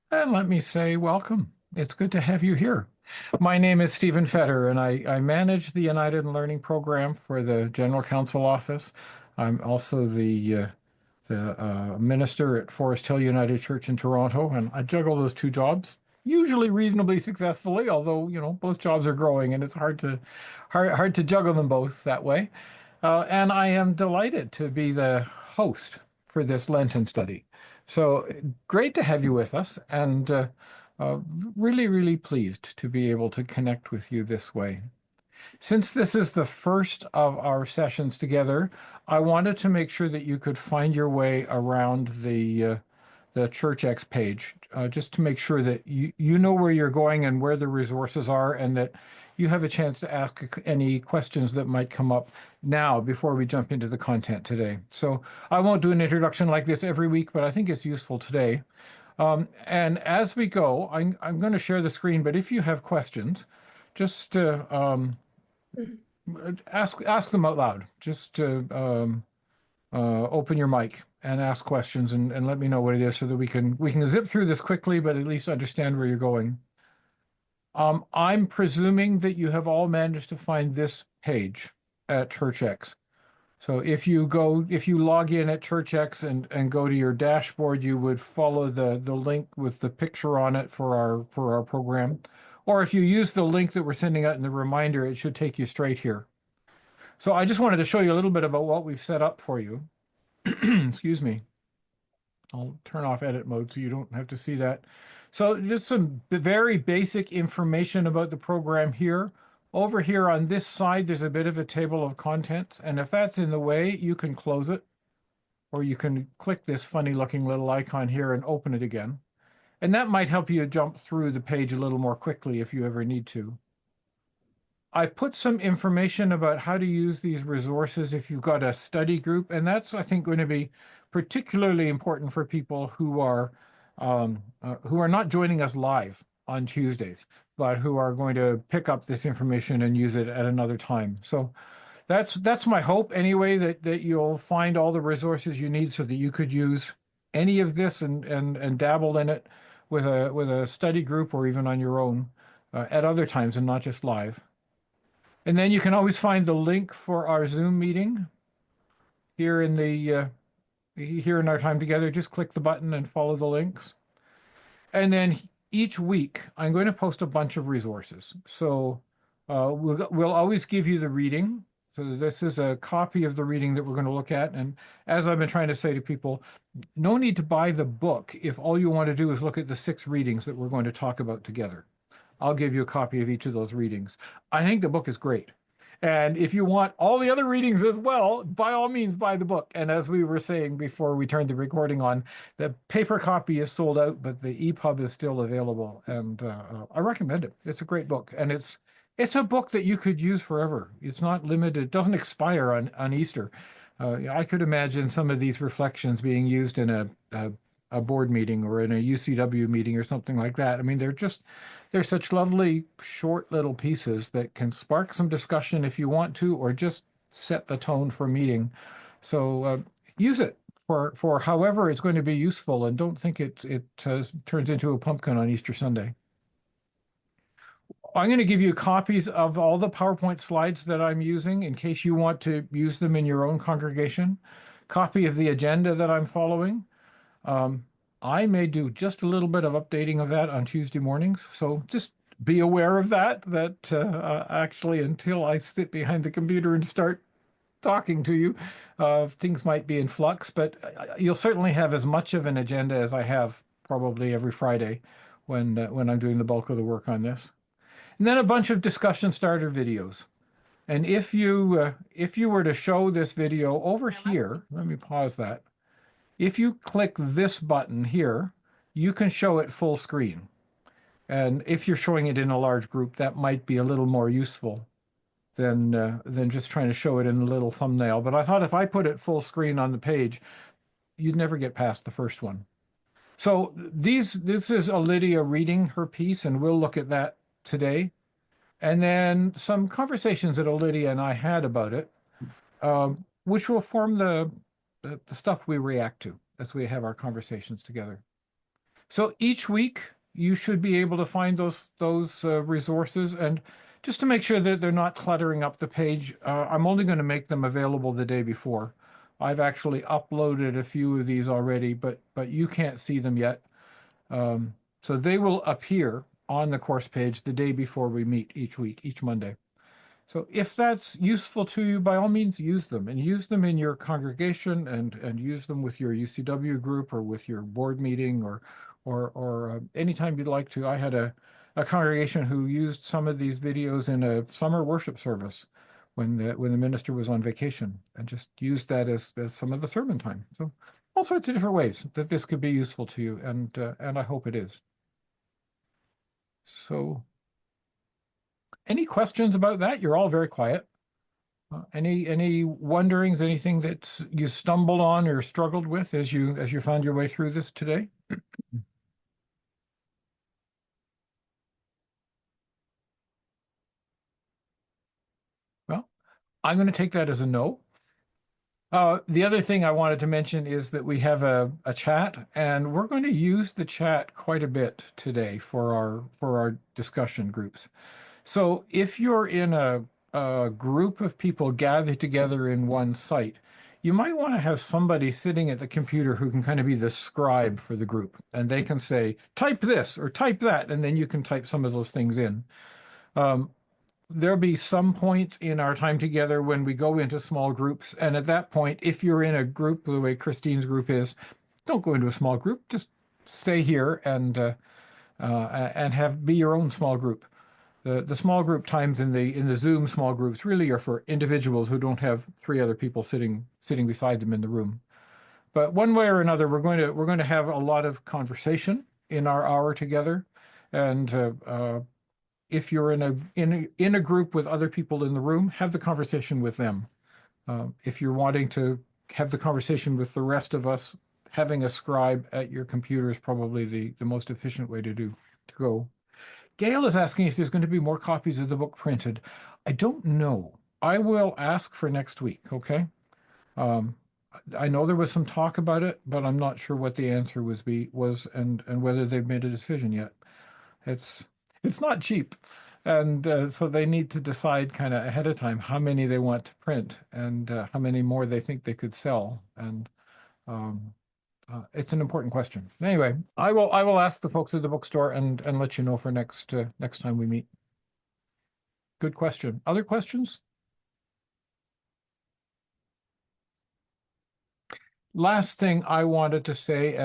And let me say welcome. It's good to have you here. My name is Stephen Fetter, and I manage the United in Learning program for the General Council Office. I'm also the minister at Forest Hill United Church in Toronto, and I juggle those two jobs, usually reasonably successfully, although, both jobs are growing and it's hard to juggle them both that way. And I am delighted to be the host for this Lenten study. So great to have you with us, and uh, really, really pleased to be able to connect with you this way. Since this is the first of our sessions together, I wanted to make sure that you could find your way around the ChurchX page, just to make sure that you know where you're going and where the resources are, and that you have a chance to ask any questions that might come up now before we jump into the content today. So I won't do an introduction like this every week, but I think it's useful today. And as we go, I'm going to share the screen, but if you have questions, just ask them out loud. Just open your mic and ask questions, and let me know what it is so that we can zip through this quickly, but at least understand where you're going. I'm presuming that you have all managed to find this page at ChurchX. So if you log in at ChurchX and go to your dashboard, you would follow the link with the picture on it for our program. Or if you use the link that we're sending out in the reminder, it should take you straight here. So I just wanted to show you a little bit about what we've set up for you. Excuse me. I'll turn off edit mode so you don't have to see that. So just some very basic information about the program here. Over here on this side, there's a bit of a table of contents, and if that's in the way, you can close it, or you can click this funny looking little icon here and open it again. And that might help you jump through the page a little more quickly if you ever need to. I put some information about how to use these resources if you've got a study group, and that's, I think, going to be particularly important for people who are not joining us live on Tuesdays, but who are going to pick up this information and use it at another time. So that's my hope anyway, that you'll find all the resources you need so that you could use any of this and dabble in it with a study group or even on your own at other times and not just live. And then you can always find the link for our Zoom meeting here here in our time together. Just click the button and follow the links. And then each week, I'm going to post a bunch of resources. So we'll always give you the reading. So this is a copy of the reading that we're going to look at. And as I've been trying to say to people, no need to buy the book if all you want to do is look at the 6 readings that we're going to talk about together. I'll give you a copy of each of those readings. I think the book is great. And if you want all the other readings as well, by all means, buy the book. And as we were saying before we turned the recording on, the paper copy is sold out, but the EPUB is still available. And I recommend it. It's a great book. And it's a book that you could use forever. It's not limited. It doesn't expire on Easter. I could imagine some of these reflections being used in a board meeting or in a UCW meeting or something like that. I mean, they're such lovely short little pieces that can spark some discussion if you want to, or just set the tone for a meeting. So use it for however it's going to be useful, and don't think it turns into a pumpkin on Easter Sunday. I'm going to give you copies of all the PowerPoint slides that I'm using in case you want to use them in your own congregation. Copy of the agenda that I'm following. I may do just a little bit of updating of that on Tuesday mornings, so just be aware of that actually until I sit behind the computer and start talking to you, things might be in flux, but you'll certainly have as much of an agenda as I have probably every Friday when I'm doing the bulk of the work on this. And then a bunch of discussion starter videos. And if you were to show this video over here, let me pause that. If you click this button here, you can show it full screen. And if you're showing it in a large group, that might be a little more useful than just trying to show it in a little thumbnail. But I thought if I put it full screen on the page, you'd never get past the first one. So this is Alydia reading her piece, and we'll look at that today. And then some conversations that Alydia and I had about it, which will form the stuff we react to as we have our conversations together. So each week you should be able to find those resources, and just to make sure that they're not cluttering up the page, I'm only going to make them available the day before. I've actually uploaded a few of these already, but you can't see them yet. So they will appear on the course page the day before we meet each week, each Monday. So if that's useful to you, by all means, use them, and use them in your congregation, and use them with your UCW group or with your board meeting, or anytime you'd like to. I had a congregation who used some of these videos in a summer worship service when the minister was on vacation, and just used that as some of the sermon time. So all sorts of different ways that this could be useful to you, and I hope it is. So any questions about that? You're all very quiet. Any wonderings, anything that you stumbled on or struggled with as you found your way through this today? Well, I'm going to take that as a no. The other thing I wanted to mention is that we have a chat, and we're going to use the chat quite a bit today for our discussion groups. So if you're in a group of people gathered together in one site, you might want to have somebody sitting at the computer who can kind of be the scribe for the group, and they can say, type this or type that, and then you can type some of those things in. Um, there'll be some points in our time together when we go into small groups, and at that point, if you're in a group the way Christine's group is, don't go into a small group. Just stay here and have be your own small group. The small group times in the Zoom small groups really are for individuals who don't have three other people sitting beside them in the room. But one way or another, we're going to have a lot of conversation in our hour together, and if you're in a group with other people in the room, have the conversation with them. If you're wanting to have the conversation with the rest of us, having a scribe at your computer is probably the most efficient way to go. Gail is asking if there's going to be more copies of the book printed. I don't know. I will ask for next week, okay? Um, I know there was some talk about it, but I'm not sure what the answer was and whether they've made a decision yet. It's it's not cheap, and so they need to decide kind of ahead of time how many they want to print, and how many more they think they could sell, and um, it's an important question. Anyway, I will ask the folks at the bookstore and let you know for next time we meet. Good question. Other questions? Last thing I wanted to say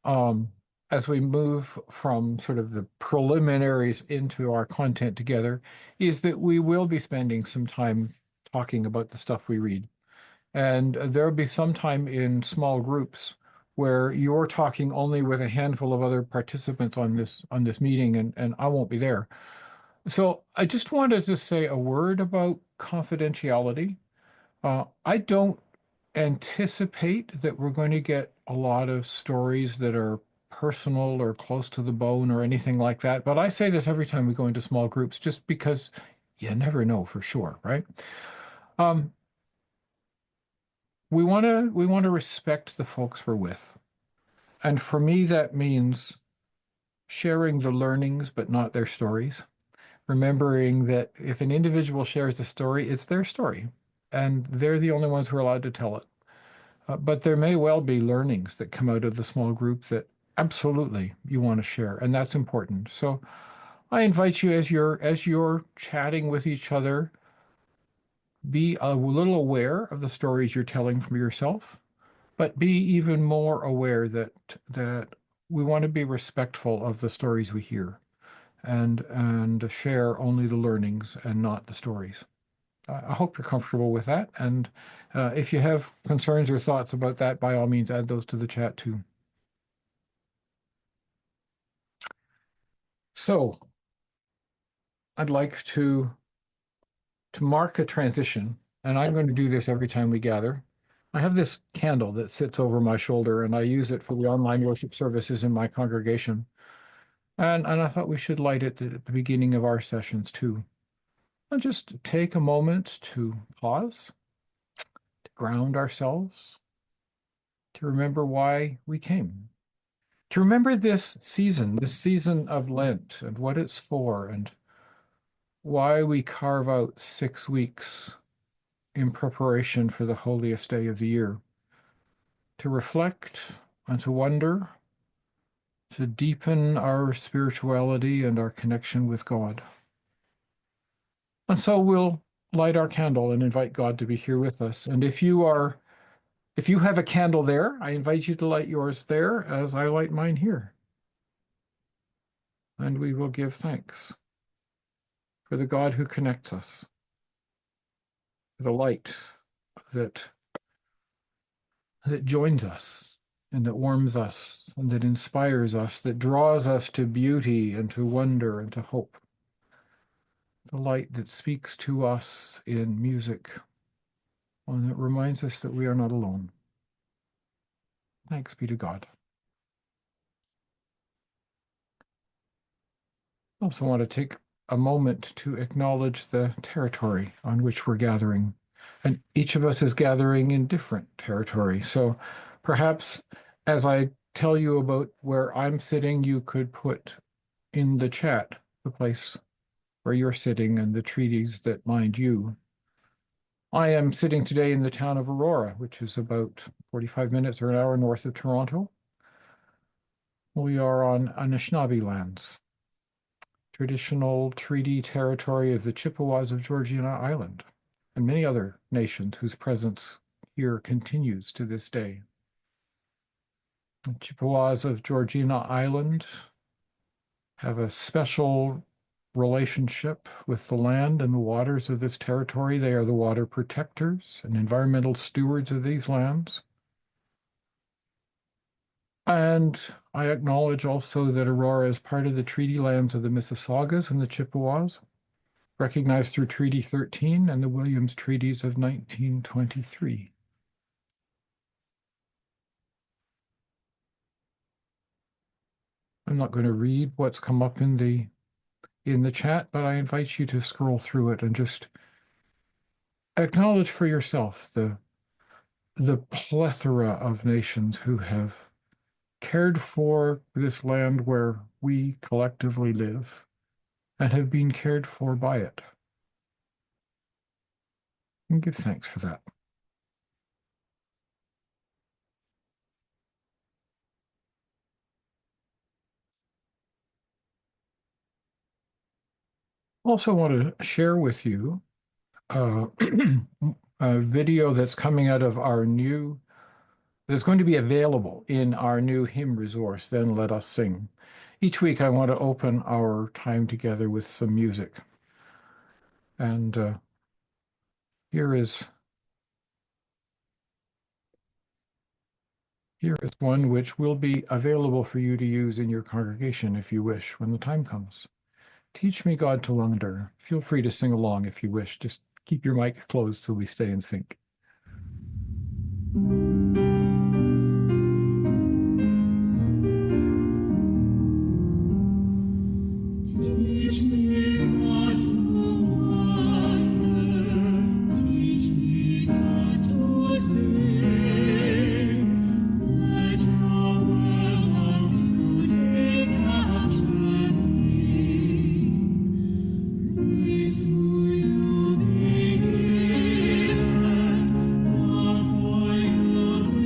um as we move from sort of the preliminaries into our content together is that we will be spending some time talking about the stuff we read. And there'll be some time in small groups where you're talking only with a handful of other participants on this meeting, and I won't be there. So I just wanted to say a word about confidentiality. I don't anticipate that we're going to get a lot of stories that are personal or close to the bone or anything like that. But I say this every time we go into small groups, just because you never know for sure, right? Um, we want to respect the folks we're with. And for me, that means sharing the learnings, but not their stories. Remembering that if an individual shares a story, it's their story, and they're the only ones who are allowed to tell it. But there may well be learnings that come out of the small group that absolutely you want to share, and that's important. So I invite you, as you're chatting with each other, be a little aware of the stories you're telling from yourself, but be even more aware that we want to be respectful of the stories we hear, and share only the learnings and not the stories. I hope you're comfortable with that. And if you have concerns or thoughts about that, by all means, add those to the chat too. So I'd like to mark a transition, and I'm going to do this every time we gather. I have this candle that sits over my shoulder, and I use it for the online worship services in my congregation. And I thought we should light it at the beginning of our sessions too. And just take a moment to pause, to ground ourselves, to remember why we came, to remember this season of Lent, and what it's for, and why we carve out 6 weeks in preparation for the holiest day of the year, to reflect and to wonder, to deepen our spirituality and our connection with God. And so we'll light our candle and invite God to be here with us. And if you have a candle there, I invite you to light yours there as I light mine here. And we will give thanks for the God who connects us, the light that joins us and that warms us and that inspires us, that draws us to beauty and to wonder and to hope. The light that speaks to us in music, and that reminds us that we are not alone. Thanks be to God. I also want to take a moment to acknowledge the territory on which we're gathering. And each of us is gathering in different territory. So perhaps as I tell you about where I'm sitting, you could put in the chat the place where you're sitting and the treaties that mind you. I am sitting today in the town of Aurora, which is about 45 minutes or an hour north of Toronto. We are on Anishinaabe lands, traditional treaty territory of the Chippewas of Georgiana Island, and many other nations whose presence here continues to this day. The Chippewas of Georgiana Island have a special relationship with the land and the waters of this territory. They are the water protectors and environmental stewards of these lands. And I acknowledge also that Aurora is part of the treaty lands of the Mississaugas and the Chippewas, recognized through Treaty 13 and the Williams Treaties of 1923. I'm not going to read what's come up in the chat, but I invite you to scroll through it and just acknowledge for yourself the plethora of nations who have cared for this land where we collectively live and have been cared for by it. And give thanks for that. Also want to share with you a video that's coming out of that's going to be available in our new hymn resource, Then Let Us Sing. Each week I want to open our time together with some music. And here is one which will be available for you to use in your congregation if you wish when the time comes. Teach me, God, to wonder. Feel free to sing along if you wish. Just keep your mic closed so we stay in sync. Teach me, God, to wonder. Teach me, God, to sing. Let your will of you take caption me. Praise to you be given, love for you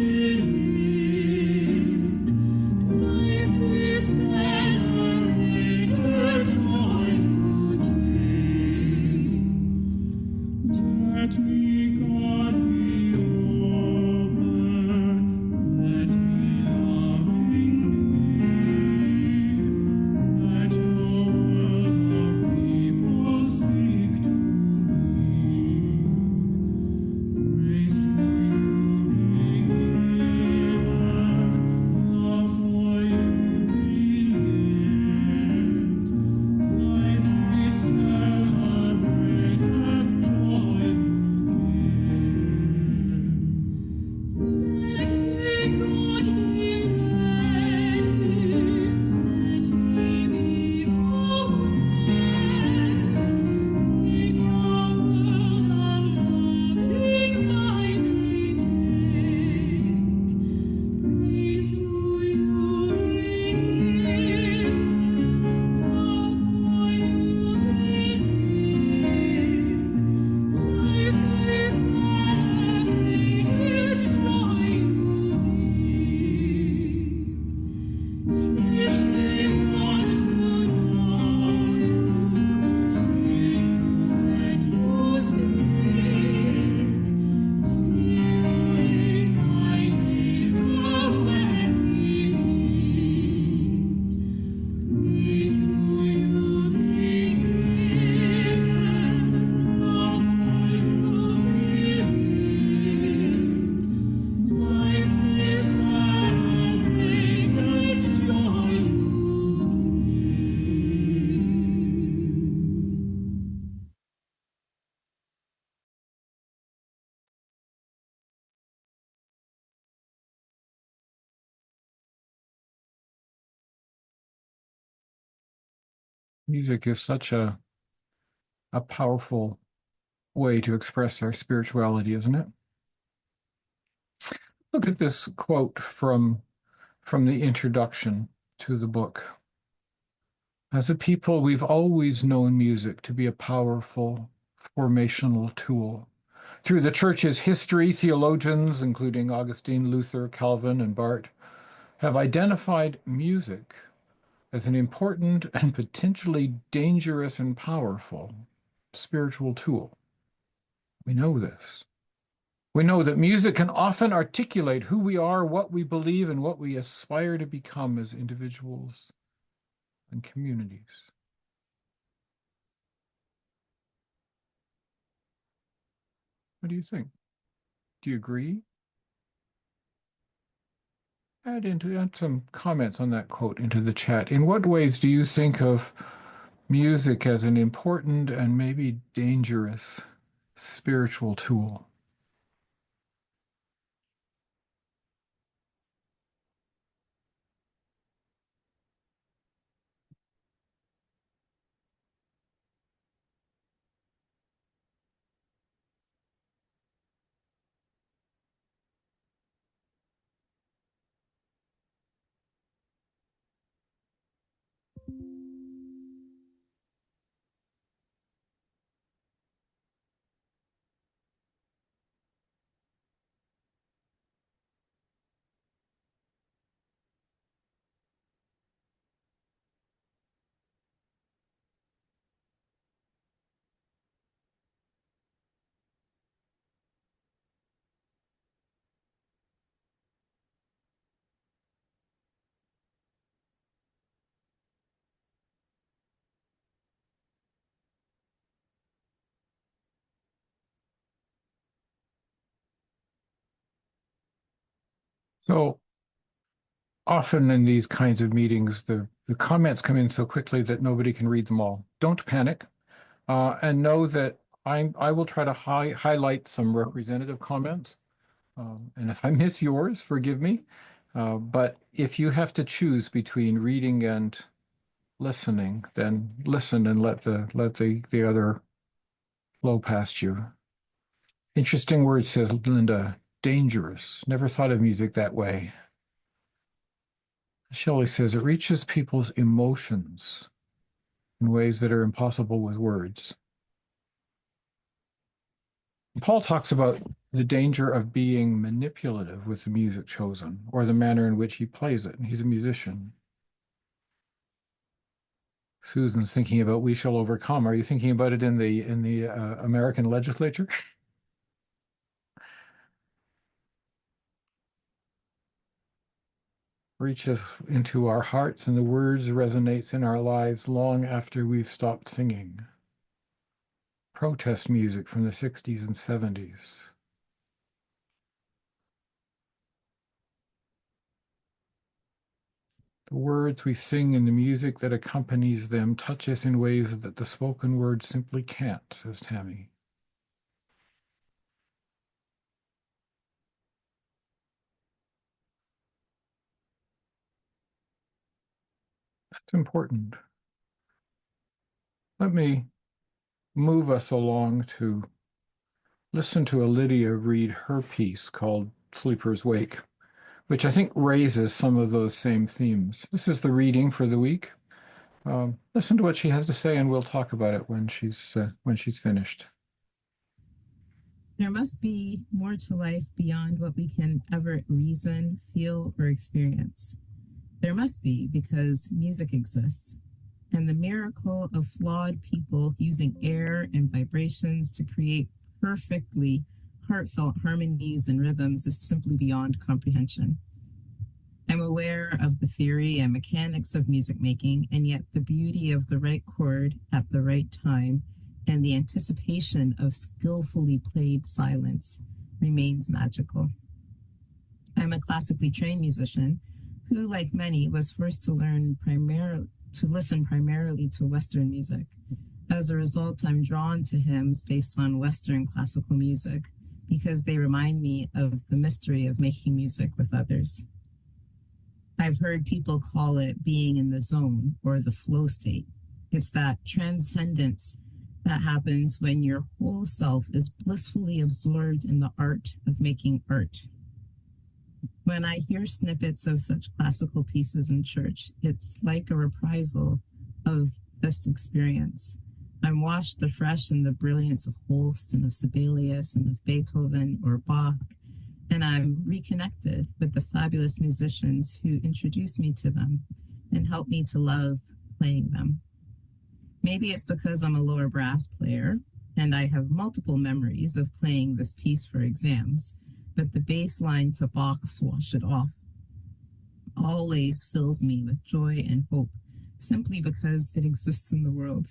Music is such a powerful way to express our spirituality, isn't it? Look at this quote from the introduction to the book. As a people, we've always known music to be a powerful formational tool. Through the church's history, theologians, including Augustine, Luther, Calvin, and Barth, have identified music as an important and potentially dangerous and powerful spiritual tool. We know this. We know that music can often articulate who we are, what we believe, and what we aspire to become as individuals and communities. What do you think? Do you agree? Add some comments on that quote into the chat. In what ways do you think of music as an important and maybe dangerous spiritual tool? So often in these kinds of meetings, the comments come in so quickly that nobody can read them all. Don't panic, and know that I will try to highlight some representative comments. And if I miss yours, forgive me. But if you have to choose between reading and listening, then listen and let the other flow past you. Interesting word, says Linda. Dangerous. Never thought of music that way. Shelley says it reaches people's emotions in ways that are impossible with words. Paul talks about the danger of being manipulative with the music chosen or the manner in which he plays it. He's a musician. Susan's thinking about "We Shall Overcome." Are you thinking about it in the American legislature? Reaches into our hearts, and the words resonates in our lives long after we've stopped singing. Protest music from the 60s and 70s. The words we sing and the music that accompanies them touch us in ways that the spoken word simply can't, says Tammy. That's important. Let me move us along to listen to Alydia read her piece called Sleeper's Wake, which I think raises some of those same themes. This is the reading for the week. Listen to what she has to say, and we'll talk about it when she's finished. There must be more to life beyond what we can ever reason, feel, or experience. There must be, because music exists. And the miracle of flawed people using air and vibrations to create perfectly heartfelt harmonies and rhythms is simply beyond comprehension. I'm aware of the theory and mechanics of music making, and yet the beauty of the right chord at the right time and the anticipation of skillfully played silence remains magical. I'm a classically trained musician who, like many, was forced to listen primarily to Western music. As a result, I'm drawn to hymns based on Western classical music because they remind me of the mystery of making music with others. I've heard people call it being in the zone or the flow state. It's that transcendence that happens when your whole self is blissfully absorbed in the art of making art. When I hear snippets of such classical pieces in church, it's like a reprisal of this experience. I'm washed afresh in the brilliance of Holst and of Sibelius and of Beethoven or Bach, and I'm reconnected with the fabulous musicians who introduced me to them and helped me to love playing them. Maybe it's because I'm a lower brass player and I have multiple memories of playing this piece for exams, but the bass line to Bach's Wash It Off always fills me with joy and hope simply because it exists in the world.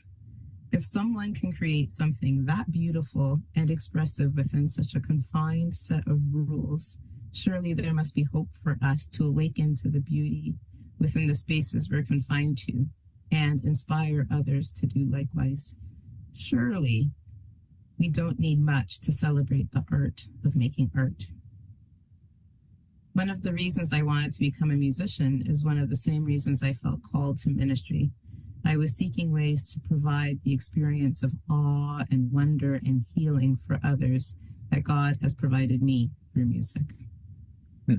If someone can create something that beautiful and expressive within such a confined set of rules, surely there must be hope for us to awaken to the beauty within the spaces we're confined to and inspire others to do likewise. Surely we don't need much to celebrate the art of making art. One of the reasons I wanted to become a musician is one of the same reasons I felt called to ministry. I was seeking ways to provide the experience of awe and wonder and healing for others that God has provided me through music. Hmm.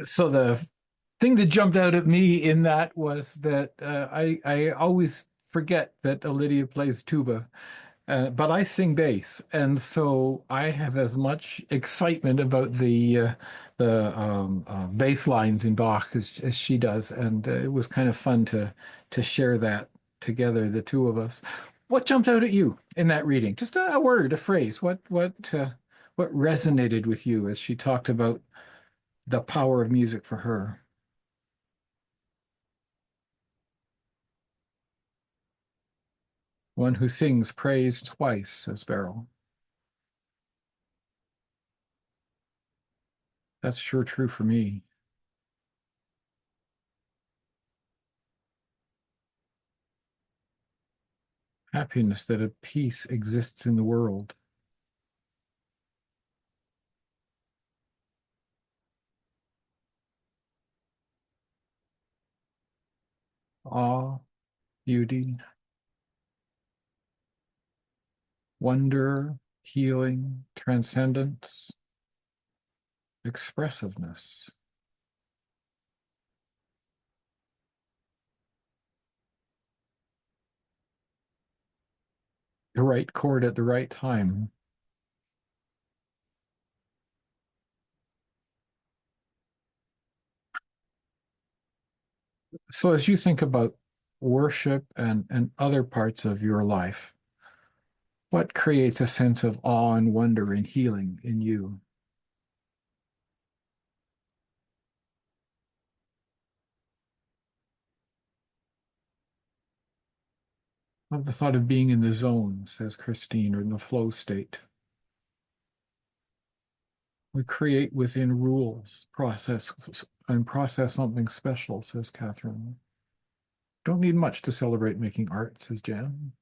So the thing that jumped out at me in that was that I always forget that Alydia plays tuba. But I sing bass, and so I have as much excitement about the bass lines in Bach as she does, and it was kind of fun to share that together, the two of us. What jumped out at you in that reading? Just a word, a phrase. What resonated with you as she talked about the power of music for her? One who sings praise twice, says Beryl. That's sure true for me. Happiness that a peace exists in the world. Awe, beauty, wonder, healing, transcendence, expressiveness. The right chord at the right time. So as you think about worship and other parts of your life, what creates a sense of awe and wonder and healing in you? Of the thought of being in the zone, says Christine, or in the flow state. We create within rules, process something special, says Catherine. Don't need much to celebrate making art, says Jan.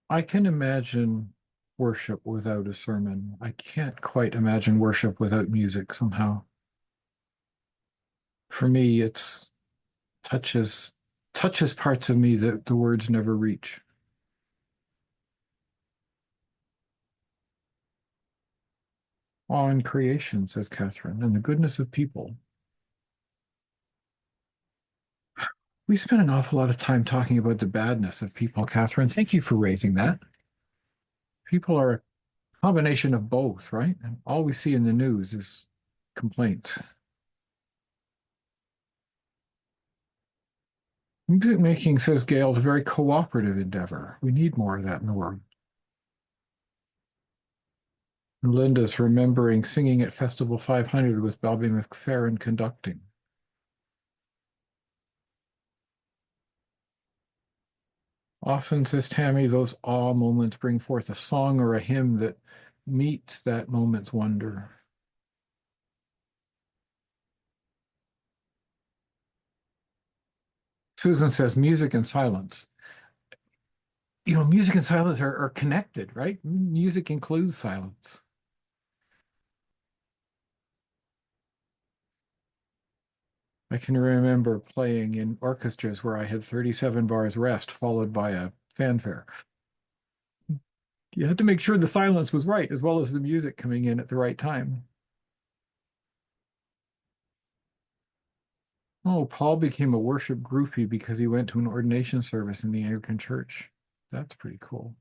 I can imagine worship without a sermon. I can't quite imagine worship without music somehow. For me, it's touches touches parts of me that the words never reach. Awe in creation, says Catherine, and the goodness of people. We spend an awful lot of time talking about the badness of people, Catherine. Thank you for raising that. People are a combination of both, right? And all we see in the news is complaints. Music making, says Gail, is a very cooperative endeavor. We need more of that in the world. And Linda's remembering singing at Festival 500 with Bobby McFerrin conducting. Often, says Tammy, those awe moments bring forth a song or a hymn that meets that moment's wonder. Susan says music and silence. Music and silence are connected, right? Music includes silence. I can remember playing in orchestras where I had 37 bars rest followed by a fanfare. You had to make sure the silence was right as well as the music coming in at the right time. Oh, Paul became a worship groupie because he went to an ordination service in the Anglican Church. That's pretty cool.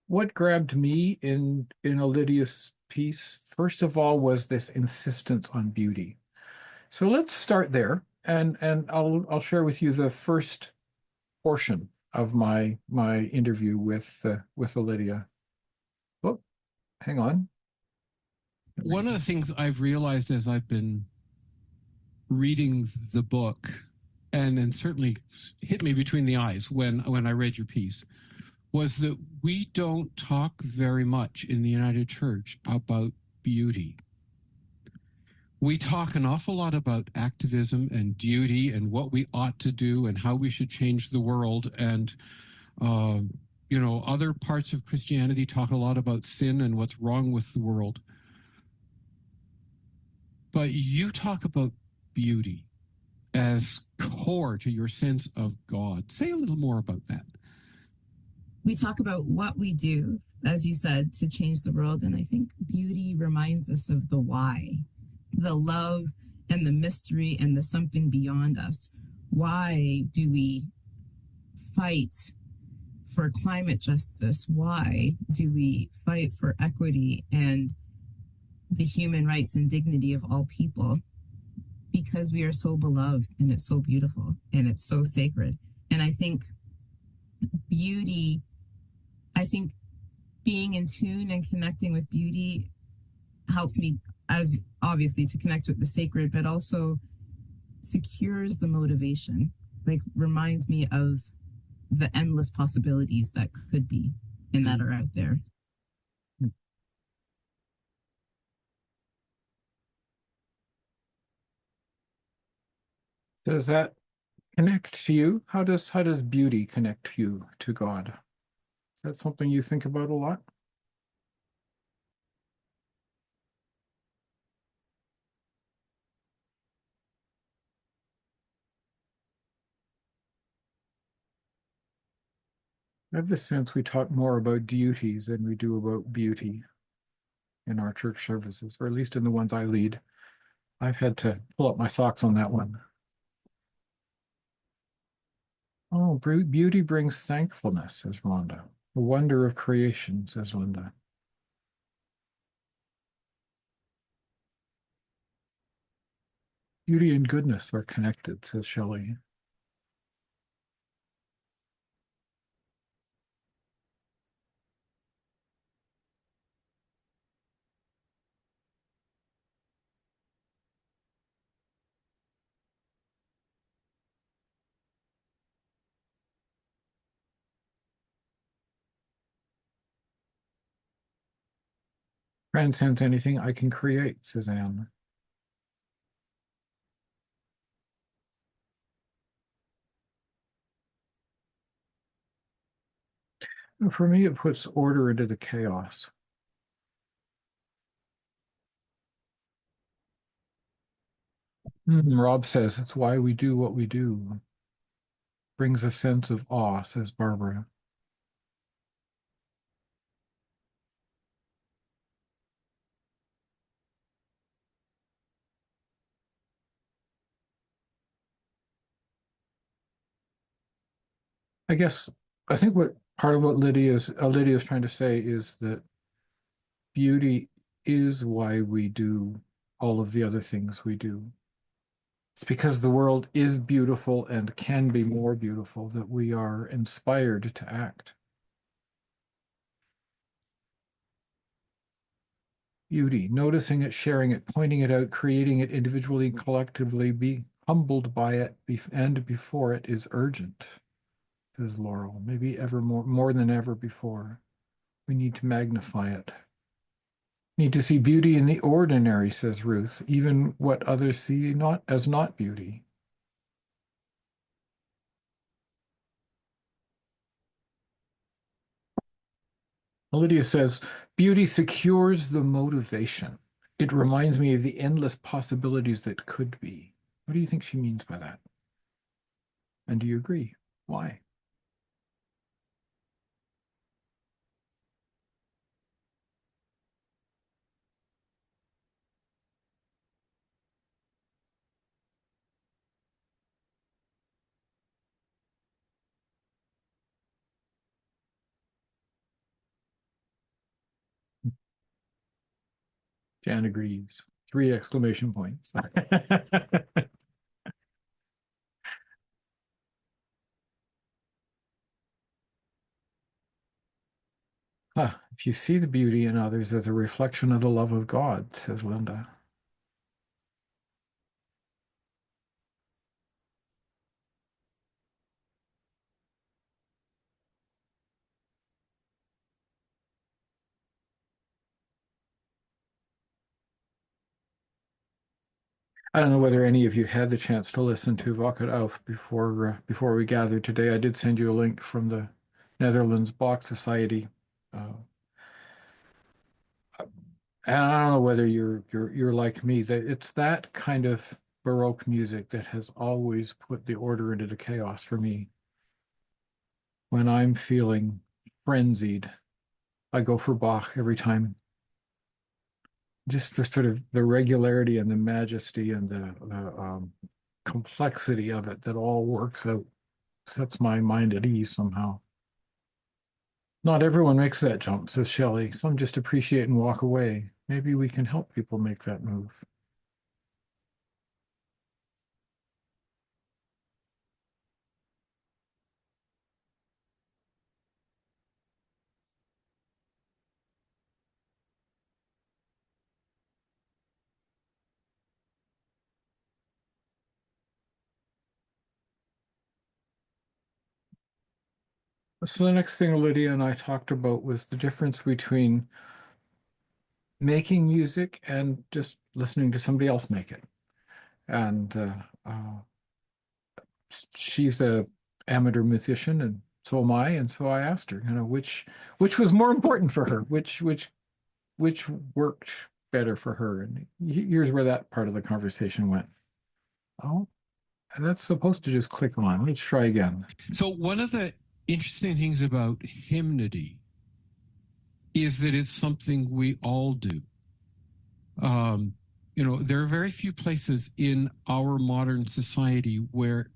What grabbed me in Alydia's piece, first of all, was this insistence on beauty. So let's start there, and I'll share with you the first portion of my interview with Alydia. Oh, hang on. One of the things I've realized as I've been reading the book, and certainly hit me between the eyes when I read your piece, was that we don't talk very much in the United Church about beauty. We talk an awful lot about activism and duty and what we ought to do and how we should change the world. And, other parts of Christianity talk a lot about sin and what's wrong with the world. But you talk about beauty as core to your sense of God. Say a little more about that. We talk about what we do, as you said, to change the world. And I think beauty reminds us of the why, the love and the mystery and the something beyond us. Why do we fight for climate justice? Why do we fight for equity and the human rights and dignity of all people? Because we are so beloved and it's so beautiful and it's so sacred. And I think beauty, I think being in tune and connecting with beauty helps me, as obviously, to connect with the sacred, but also secures the motivation, like reminds me of the endless possibilities that could be and that are out there. Does that connect to you? How does beauty connect you to God? Is that something you think about a lot? I have the sense we talk more about duties than we do about beauty in our church services, or at least in the ones I lead. I've had to pull up my socks on that one. Oh, beauty brings thankfulness, says Rhonda. The wonder of creation, says Linda. Beauty and goodness are connected, says Shelley. Transcends anything I can create, says Anne. For me, it puts order into the chaos. Rob says it's why we do what we do. brings a sense of awe, says Barbara. I think what part of what Alydia is trying to say is that beauty is why we do all of the other things we do. It's because the world is beautiful and can be more beautiful that we are inspired to act. Beauty, noticing it, sharing it, pointing it out, creating it individually, collectively, be humbled by it, and before it is urgent, says Laurel. Maybe ever more than ever before. We need to magnify it. Need to see beauty in the ordinary, says Ruth, even what others see not as not beauty. Lydia says, beauty secures the motivation. It reminds me of the endless possibilities that could be. What do you think she means by that? And do you agree? Why? Jan agrees. 3 exclamation points. If you see the beauty in others as a reflection of the love of God, says Linda. I don't know whether any of you had the chance to listen to Wacht het af before we gathered today. I did send you a link from the Netherlands Bach Society. And I don't know whether you're like me, that it's that kind of Baroque music that has always put the order into the chaos for me. When I'm feeling frenzied, I go for Bach every time. Just the sort of the regularity and the majesty and the complexity of it that all works out, sets my mind at ease somehow. Not everyone makes that jump, says Shelley. Some just appreciate and walk away. Maybe we can help people make that move. So the next thing Lydia and I talked about was the difference between making music and just listening to somebody else make it. And she's a amateur musician, and so am I. And so I asked her, which was more important for her, which worked better for her. And here's where that part of the conversation went. Oh, and that's supposed to just click on. Let's try again. So one of the interesting things about hymnody is that it's something we all do. There are very few places in our modern society where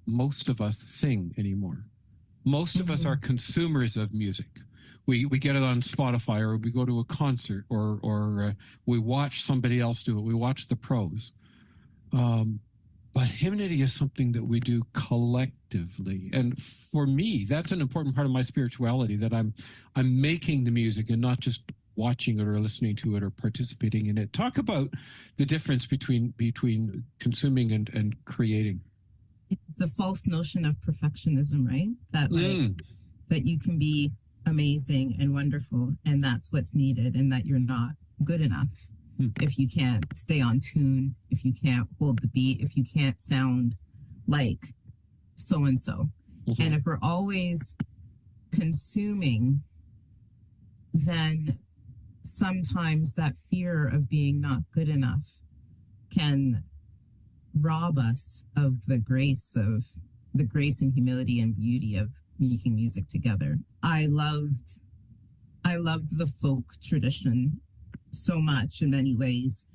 most of us sing anymore. Most of us are consumers of music. We get it on Spotify, or we go to a concert, or we watch somebody else do it. We watch the pros. But hymnody is something that we do collectively, and for me, that's an important part of my spirituality. That I'm making the music and not just watching it or listening to it or participating in it. Talk about the difference between consuming and creating. It's the false notion of perfectionism, right? That that you can be amazing and wonderful, and that's what's needed, and that you're not good enough if you can't stay on tune, if you can't hold the beat, if you can't sound like so and so. And if we're always consuming, then sometimes that fear of being not good enough can rob us of the grace of the grace and humility and beauty of making music together. I loved the folk tradition so much in many ways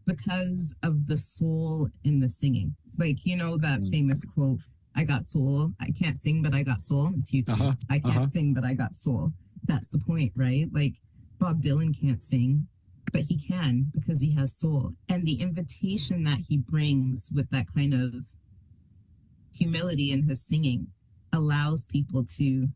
because of the soul in the singing. Like, you know, that famous quote, I got soul. I can't sing, but I got soul. It's you too. I can't sing, but I got soul. That's the point, right? Like, Bob Dylan can't sing, but he can because he has soul. And the invitation that he brings with that kind of humility in his singing allows people to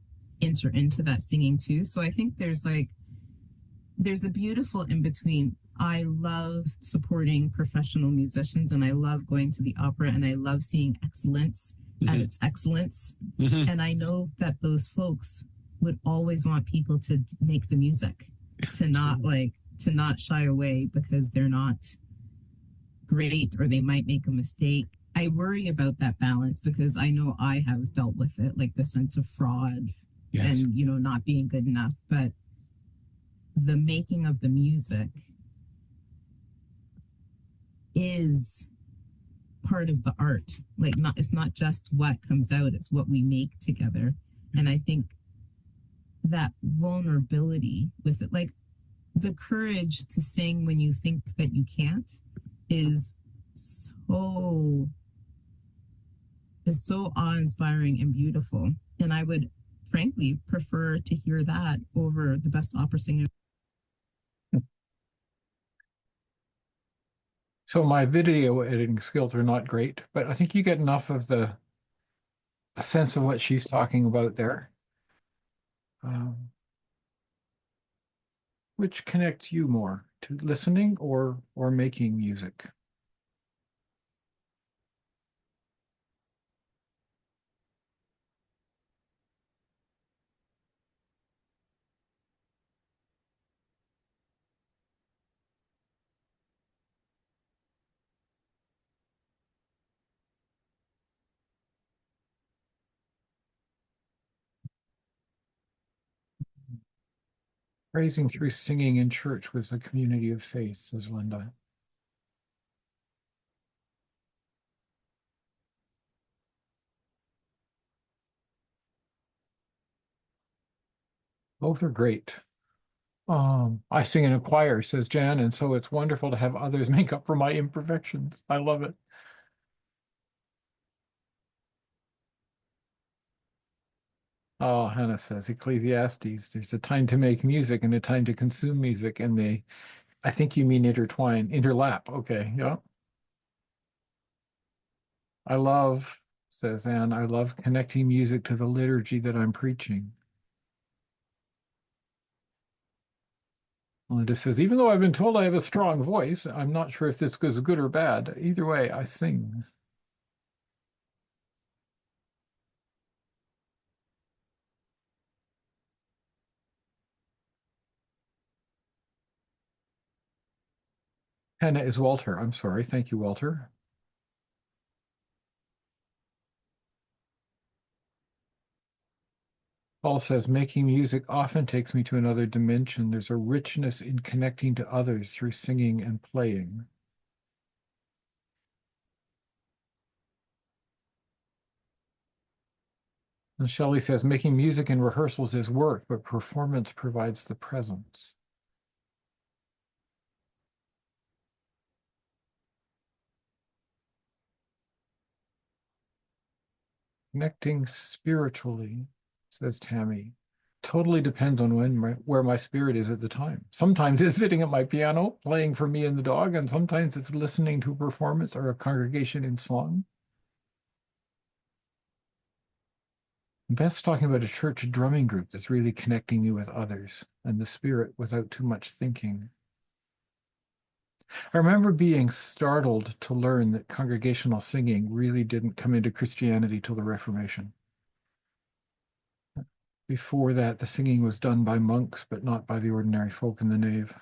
enter into that singing too. So I think there's a beautiful in between. I love supporting professional musicians and I love going to the opera and I love seeing excellence at its excellence. And I know that those folks would always want people to make the music, to not shy away because they're not great or they might make a mistake. I worry about that balance because I know I have dealt with it, like the sense of fraud and, you know, not being good enough. But the making of the music is part of the art. Like, it's not just what comes out, it's what we make together. And I think that vulnerability with it, like the courage to sing when you think that you can't is so awe-inspiring and beautiful. And I would frankly prefer to hear that over the best opera singer. So my video editing skills are not great, but I think you get enough of the sense of what she's talking about there. Which connects you more to listening or making music? Praising through singing in church with a community of faith, says Linda. Both are great. I sing in a choir, says Jan, and so it's wonderful to have others make up for my imperfections. I love it. Oh, Hannah says, Ecclesiastes, there's a time to make music and a time to consume music, and I think you mean intertwine, interlap. Okay, yeah. I love, says Anne, I love connecting music to the liturgy that I'm preaching. Melinda says, even though I've been told I have a strong voice, I'm not sure if this goes good or bad. Either way, I sing. Hannah is Walter. I'm sorry. Thank you, Walter. Paul says, making music often takes me to another dimension. There's a richness in connecting to others through singing and playing. And Shelley says, making music in rehearsals is work, but performance provides the presence. Connecting spiritually, says Tammy. Totally depends on where my spirit is at the time. Sometimes it's sitting at my piano, playing for me and the dog, and sometimes it's listening to a performance or a congregation in song. Beth's talking about a church drumming group that's really connecting you with others and the spirit without too much thinking. I remember being startled to learn that congregational singing really didn't come into Christianity till the Reformation. Before that, the singing was done by monks, but not by the ordinary folk in the nave.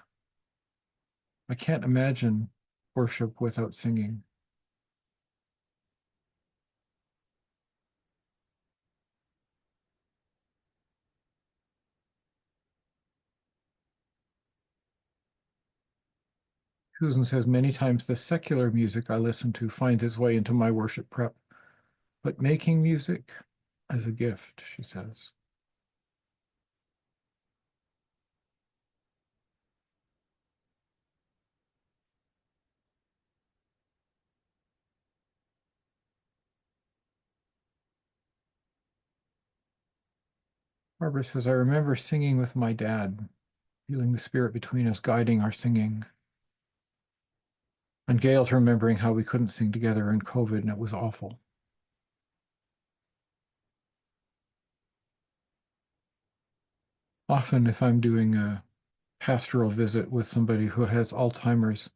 I can't imagine worship without singing. Susan says, many times the secular music I listen to finds its way into my worship prep. but making music is a gift, she says. Barbara says, I remember singing with my dad, feeling the spirit between us guiding our singing. And Gail's remembering how we couldn't sing together in COVID and it was awful. Often, if I'm doing a pastoral visit with somebody who has Alzheimer's,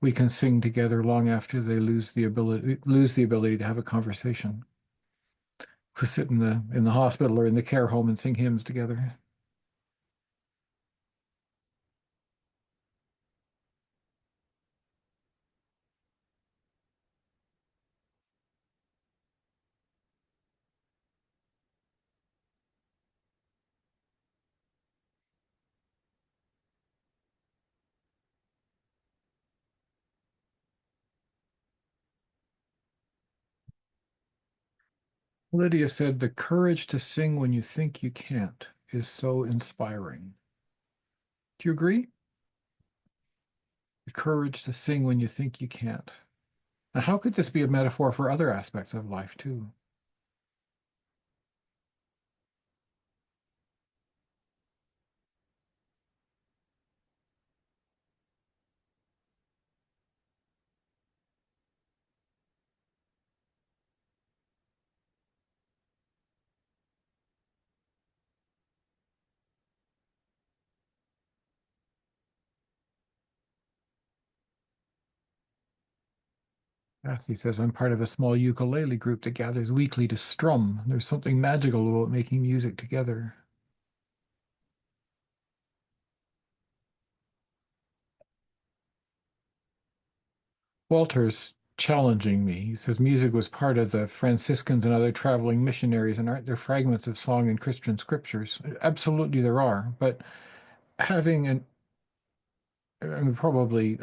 we can sing together long after they lose the ability to have a conversation. We sit in the hospital or in the care home and sing hymns together. Lydia said, the courage to sing when you think you can't is so inspiring. Do you agree? The courage to sing when you think you can't. Now, how could this be a metaphor for other aspects of life too? Kathy says, I'm part of a small ukulele group that gathers weekly to strum. There's something magical about making music together. Walter's challenging me. He says music was part of the Franciscans and other traveling missionaries, and aren't there fragments of song in Christian scriptures? Absolutely there are, but having I mean, probably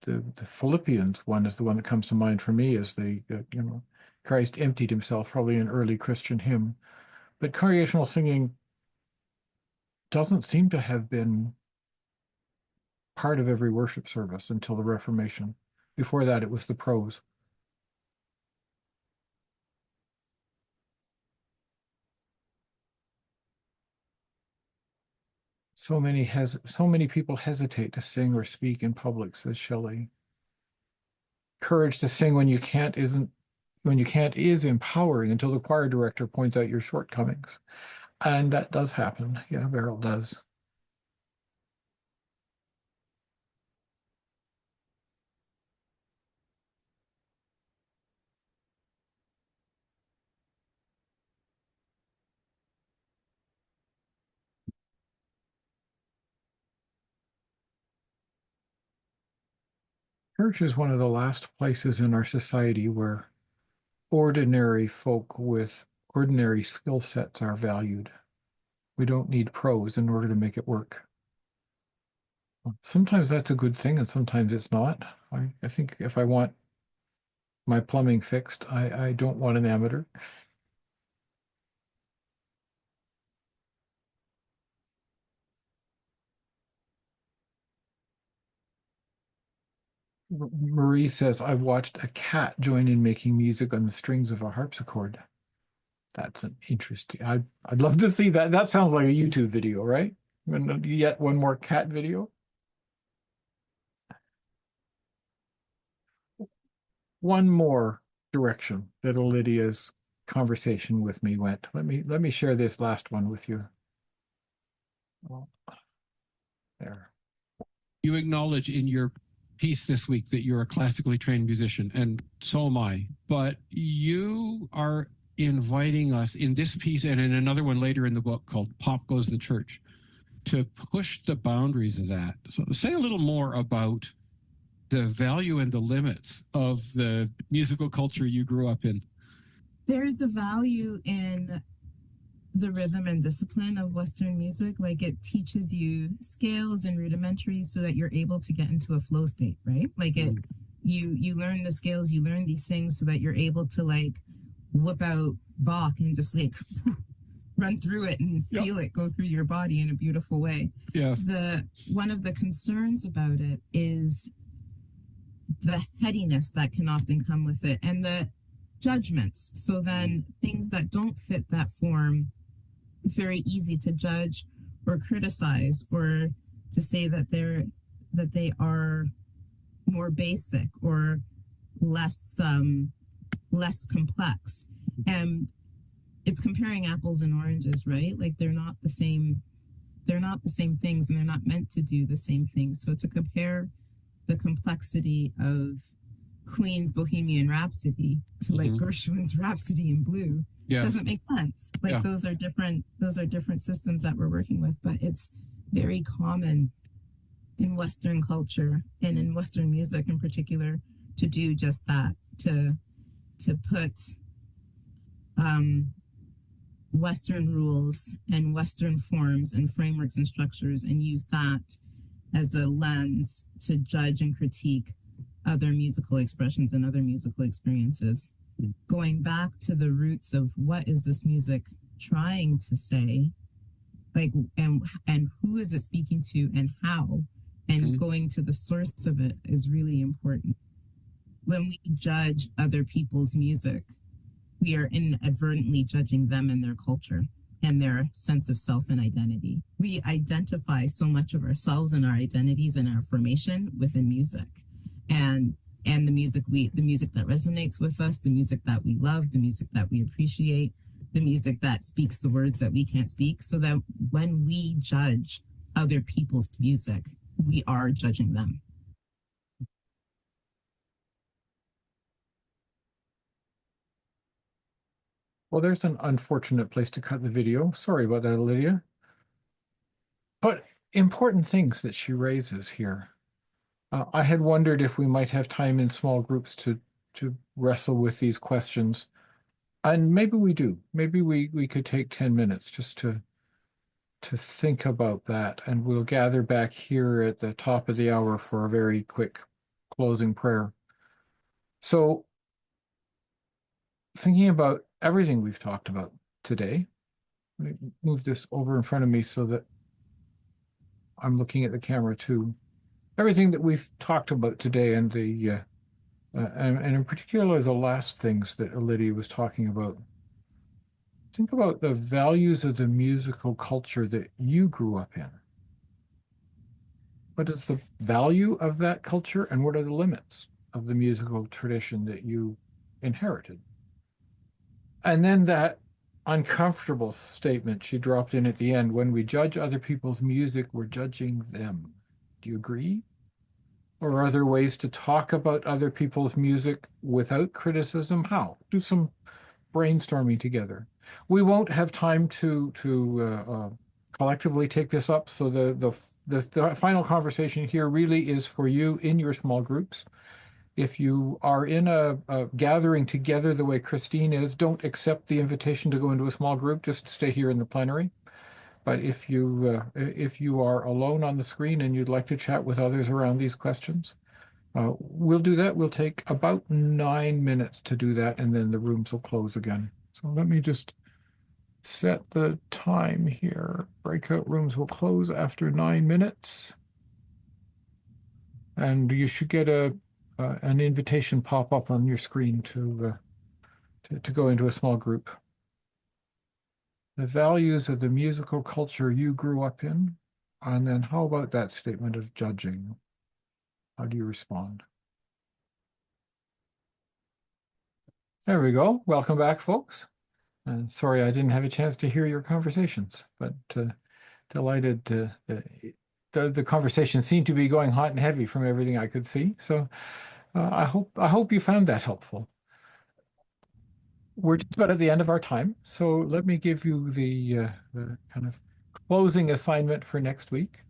the Philippians one is the one that comes to mind for me as Christ emptied himself, probably an early Christian hymn. But congregational singing doesn't seem to have been part of every worship service until the Reformation. Before that, it was the prose. So many people hesitate to sing or speak in public, says Shelley. Courage to sing when you can't is empowering until the choir director points out your shortcomings. And that does happen. Yeah, Beryl does. Church is one of the last places in our society where ordinary folk with ordinary skill sets are valued. We don't need pros in order to make it work. Sometimes that's a good thing and sometimes it's not. I think if I want my plumbing fixed, I don't want an amateur. Marie says, I watched a cat join in making music on the strings of a harpsichord. That's an interesting, I'd love to see that. That sounds like a YouTube video, right? And yet one more cat video. One more direction that Alydia's conversation with me went. Let me share this last one with you. Oh, there. You acknowledge in your piece this week that you're a classically trained musician, and so am I. But you are inviting us in this piece and in another one later in the book called Pop Goes the Church to push the boundaries of that. So say a little more about the value and the limits of the musical culture you grew up in. There's a value in the rhythm and discipline of Western music. Like, it teaches you scales and rudimentaries so that you're able to get into a flow state, right? Like, you learn the scales, you learn these things so that you're able to like whip out Bach and just like run through it and feel it go through your body in a beautiful way. Yes. One of the concerns about it is the headiness that can often come with it and the judgments. So then things that don't fit that form, it's very easy to judge or criticize or to say that they are more basic or less complex. And it's comparing apples and oranges, right? Like they're not the same things, and they're not meant to do the same things. So to compare the complexity of Queen's Bohemian Rhapsody to like Gershwin's Rhapsody in Blue doesn't make sense. Like those are different systems that we're working with, but it's very common in Western culture and in Western music in particular to do just that, to put Western rules and Western forms and frameworks and structures and use that as a lens to judge and critique other musical expressions and other musical experiences. Going back to the roots of what is this music trying to say, like, and who is it speaking to and how, and going to the source of it is really important. When we judge other people's music, we are inadvertently judging them and their culture and their sense of self and identity. We identify so much of ourselves and our identities and our formation within music. And the music that resonates with us, the music that we love, the music that we appreciate, the music that speaks the words that we can't speak, so that when we judge other people's music, we are judging them. Well, there's an unfortunate place to cut the video. Sorry about that, Alydia. But important things that she raises here. I had wondered if we might have time in small groups to wrestle with these questions. And maybe we do. Maybe we could take 10 minutes just to think about that. And we'll gather back here at the top of the hour for a very quick closing prayer. So, thinking about everything we've talked about today, let me move this over in front of me so that I'm looking at the camera too. Everything that we've talked about today, and and in particular the last things that Alydia was talking about. Think about the values of the musical culture that you grew up in. What is the value of that culture, and what are the limits of the musical tradition that you inherited? And then that uncomfortable statement she dropped in at the end: when we judge other people's music, we're judging them. Do you agree? Or are there ways to talk about other people's music without criticism? How? Do some brainstorming together. We won't have time to collectively take this up, so the final conversation here really is for you in your small groups. If you are in a gathering together the way Christine is, don't accept the invitation to go into a small group. Just stay here in the plenary. But if you are alone on the screen and you'd like to chat with others around these questions, we'll do that. We'll take about 9 minutes to do that, and then the rooms will close again. So let me just set the time here. Breakout rooms will close after 9 minutes. And you should get an invitation pop up on your screen to go into a small group. The values of the musical culture you grew up in, and then how about that statement of judging? How do you respond? There we go. Welcome back, folks. Sorry I didn't have a chance to hear your conversations, but delighted the conversation seemed to be going hot and heavy from everything I could see. So I hope you found that helpful. We're just about at the end of our time, so let me give you the kind of closing assignment for next week.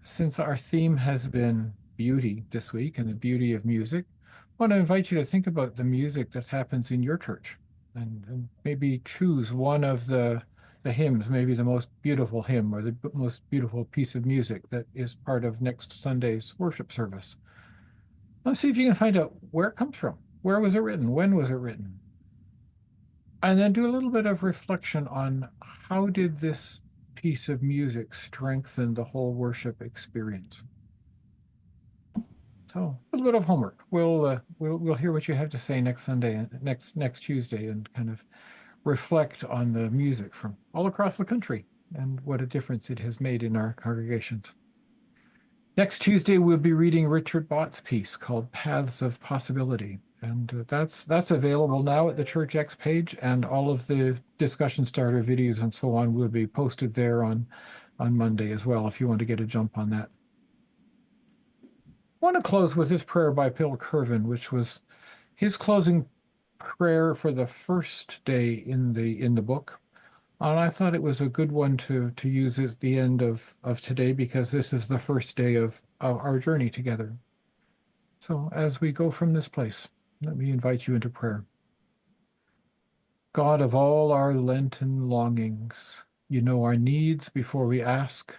Since our theme has been beauty this week and the beauty of music, I want to invite you to think about the music that happens in your church, and maybe choose one of the hymns, maybe the most beautiful hymn or the most beautiful piece of music that is part of next Sunday's worship service. Let's see if you can find out where it comes from. Where was it written? When was it written? And then do a little bit of reflection on how did this piece of music strengthen the whole worship experience? So a little bit of homework. We'll hear what you have to say next Sunday, next Tuesday, and kind of reflect on the music from all across the country and what a difference it has made in our congregations. Next Tuesday, we'll be reading Richard Bott's piece called Paths of Possibility. And that's available now at the Church X page, and all of the discussion starter videos and so on will be posted there on Monday as well, if you want to get a jump on that. I want to close with this prayer by Bill Curvin, which was his closing prayer for the first day in the book. And I thought it was a good one to use at the end of today, because this is the first day of our journey together. So as we go from this place, let me invite you into prayer. God of all our Lenten longings, you know our needs before we ask.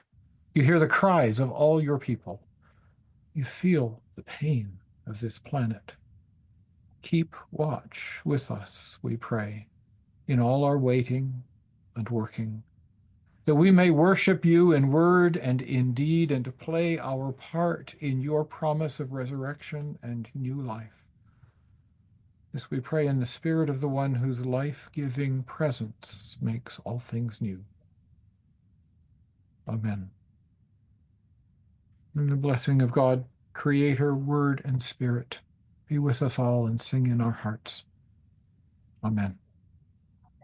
You hear the cries of all your people. You feel the pain of this planet. Keep watch with us, we pray, in all our waiting and working, that we may worship you in word and in deed, and play our part in your promise of resurrection and new life. This we pray in the spirit of the one whose life-giving presence makes all things new. Amen. And the blessing of God, Creator, Word, and Spirit, be with us all and sing in our hearts. Amen.